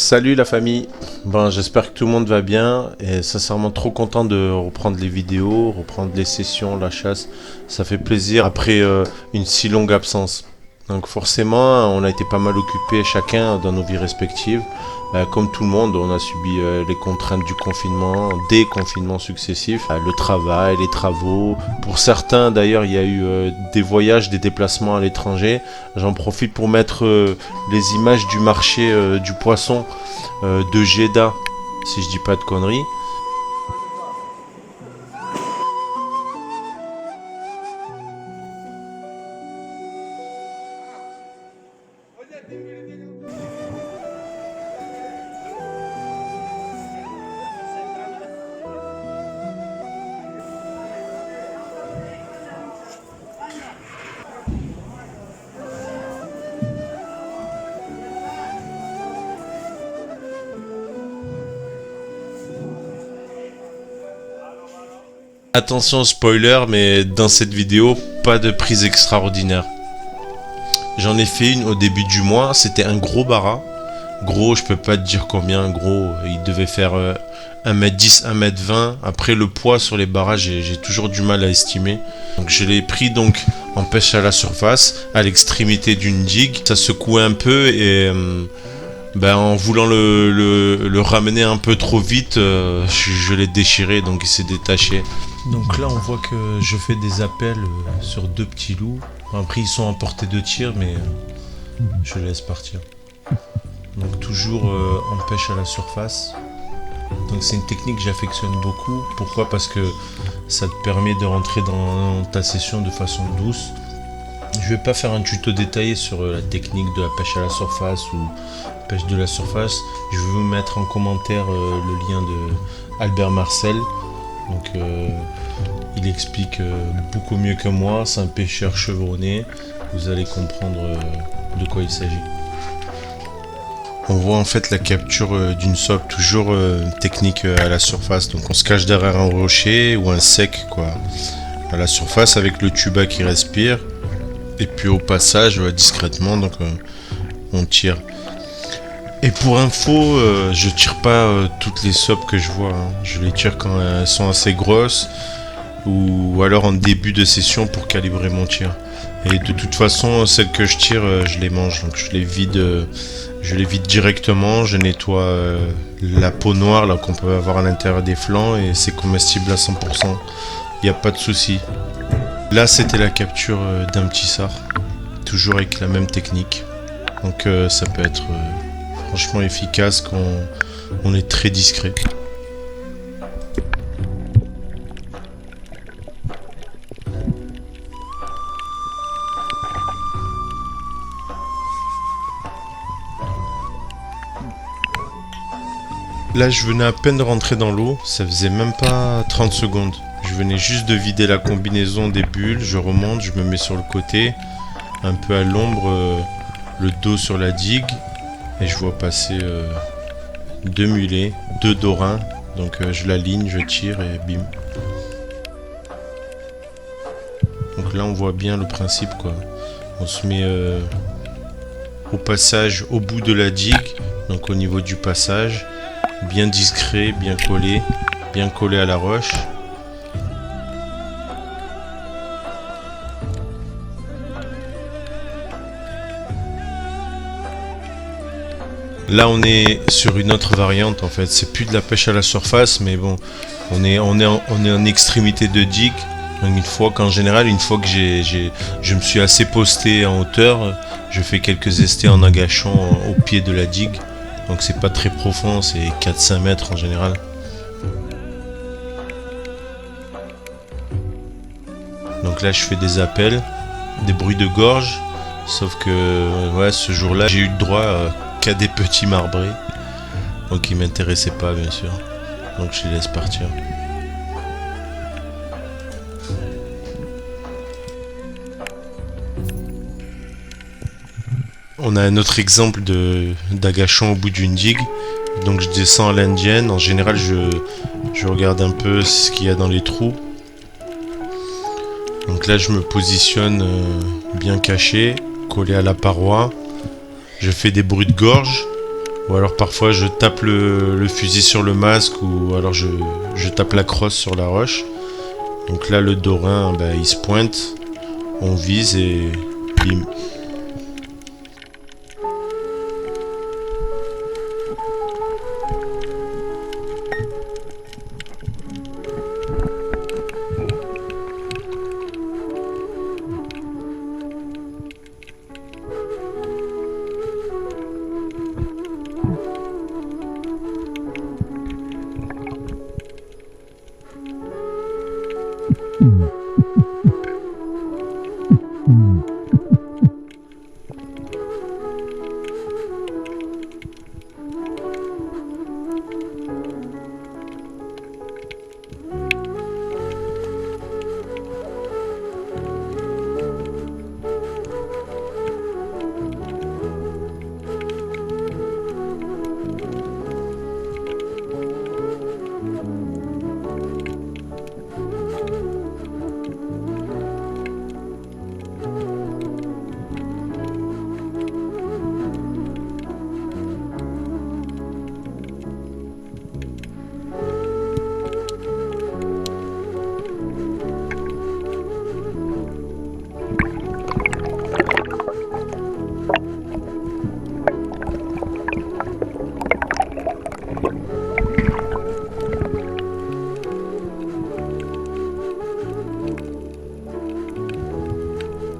Salut la famille. Bon, j'espère que tout le monde va bien et sincèrement trop content de reprendre les vidéos, reprendre les sessions, la chasse. Ça fait plaisir après une si longue absence. Donc forcément, on a été pas mal occupés chacun dans nos vies respectives. Comme tout le monde, on a subi les contraintes du confinement, des confinements successifs, le travail, les travaux. Pour certains, d'ailleurs, il y a eu des voyages, des déplacements à l'étranger. J'en profite pour mettre les images du marché du poisson de Jeddah, si je dis pas de conneries. Attention spoiler, mais dans cette vidéo, pas de prise extraordinaire. J'en ai fait une au début du mois, c'était un gros bara. Gros, je peux pas te dire combien, gros, il devait faire 1m10, 1m20. Après le poids sur les baras, j'ai toujours du mal à estimer. Donc je l'ai pris donc en pêche à la surface, à l'extrémité d'une digue. Ça secouait un peu et en voulant le ramener un peu trop vite, je l'ai déchiré, donc il s'est détaché. Donc là on voit que je fais des appels sur deux petits loups. Après ils sont en portée de tir, mais je les laisse partir. Donc toujours en pêche à la surface. Donc c'est une technique que j'affectionne beaucoup. Pourquoi? Parce que ça te permet de rentrer dans ta session de façon douce. Je vais pas faire un tuto détaillé sur la technique de la pêche à la surface ou pêche de la surface. Je vais vous mettre en commentaire le lien de Albert Marcel. Donc il explique beaucoup mieux que moi. C'est un pêcheur chevronné. Vous allez comprendre de quoi il s'agit. On voit en fait la capture d'une sope, toujours technique à la surface. Donc on se cache derrière un rocher ou un sec quoi, à la surface avec le tuba qui respire. Et puis au passage, discrètement, donc on tire. Et pour info, je tire pas toutes les sopes que je vois. Hein. Je les tire quand elles sont assez grosses ou alors en début de session pour calibrer mon tir. Et de toute façon, celles que je tire, je les mange. Donc je les vide directement. Je nettoie la peau noire là qu'on peut avoir à l'intérieur des flancs et c'est comestible à 100%. Il n'y a pas de souci. Là, c'était la capture d'un petit sard, toujours avec la même technique. Donc ça peut être franchement efficace quand on est très discret. Là, je venais à peine de rentrer dans l'eau, ça faisait même pas 30 secondes. Je venais juste de vider la combinaison des bulles, je remonte, je me mets sur le côté, un peu à l'ombre, le dos sur la digue, et je vois passer deux mulets, deux dorins, donc je l'aligne, je tire et bim. Donc là on voit bien le principe quoi, on se met au passage au bout de la digue, donc au niveau du passage, bien discret, bien collé à la roche. Là on est sur une autre variante en fait, c'est plus de la pêche à la surface mais bon, on est en extrémité de digue. Donc une fois que je me suis assez posté en hauteur, je fais quelques estés en agachant au pied de la digue. Donc c'est pas très profond, c'est 4-5 mètres en général. Donc là je fais des appels, des bruits de gorge, sauf que ce jour-là j'ai eu le droit qu'à des petits marbrés, donc ils m'intéressaient pas bien sûr, donc je les laisse partir. On a un autre exemple d'agachant au bout d'une digue, donc je descends à l'indienne, en général je regarde un peu ce qu'il y a dans les trous. Donc là je me positionne bien caché, collé à la paroi. Je fais des bruits de gorge, Ou alors parfois je tape le fusil sur le masque, ou alors je tape la crosse sur la roche. Donc là le dorin, bah, il se pointe, on vise et bim.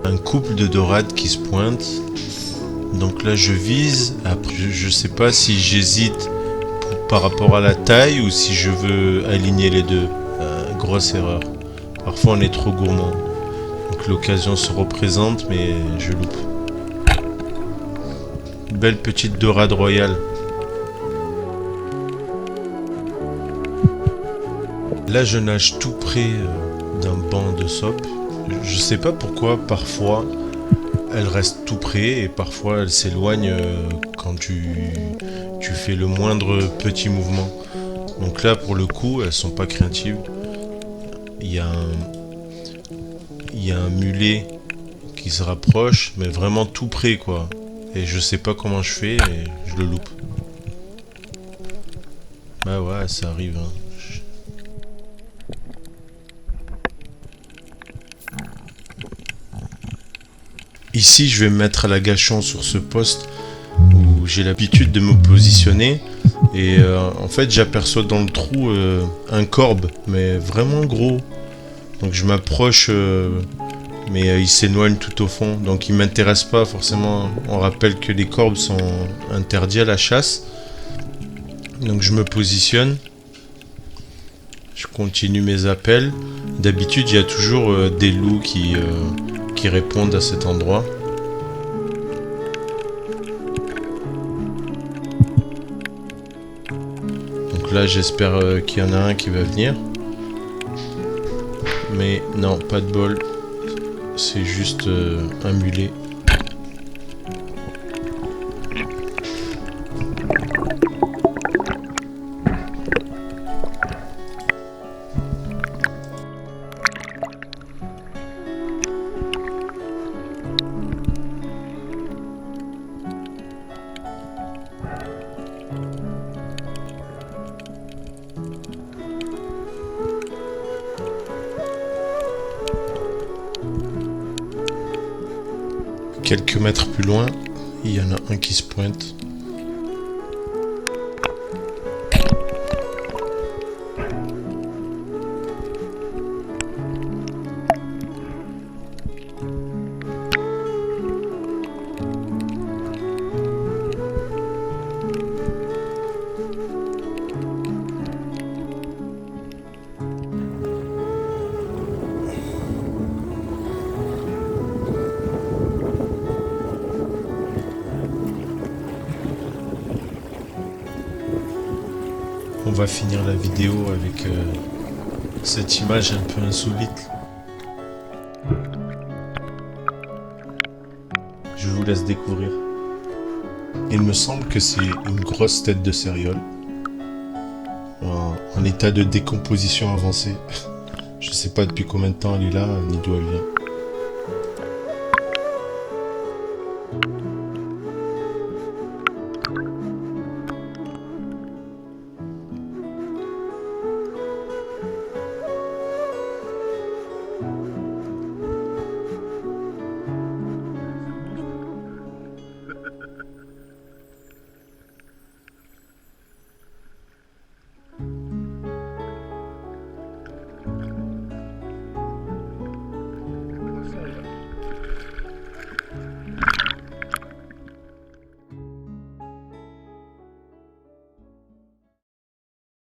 Un couple de dorades qui se pointe. Donc là je vise. Après je sais pas si j'hésite par rapport à la taille ou si je veux aligner les deux. Grosse erreur. Parfois on est trop gourmand. Donc l'occasion se représente mais je loupe. Belle petite dorade royale. Là je nage tout près d'un banc de saupe. Je sais pas pourquoi parfois elle reste tout près et parfois elle s'éloigne quand tu fais le moindre petit mouvement. Donc là pour le coup elles sont pas craintives. Il y a un mulet qui se rapproche mais vraiment tout près quoi. Et je sais pas comment je fais et je le loupe. Bah ouais ça arrive hein. Ici, je vais me mettre à l'agachon sur ce poste où j'ai l'habitude de me positionner. Et en fait, j'aperçois dans le trou un corbe, mais vraiment gros. Donc je m'approche, mais il s'éloigne tout au fond. Donc il m'intéresse pas forcément. On rappelle que les corbes sont interdits à la chasse. Donc je me positionne. Je continue mes appels. D'habitude, il y a toujours des loups qui répondent à cet endroit. Donc là j'espère qu'il y en a un qui va venir. Mais non, pas de bol. C'est juste un mulet. Quelques mètres plus loin, il y en a un qui se pointe. On va finir la vidéo avec cette image un peu insolite. Je vous laisse découvrir. Il me semble que c'est une grosse tête de céréole en état de décomposition avancée. Je sais pas depuis combien de temps elle est là, ni d'où elle vient.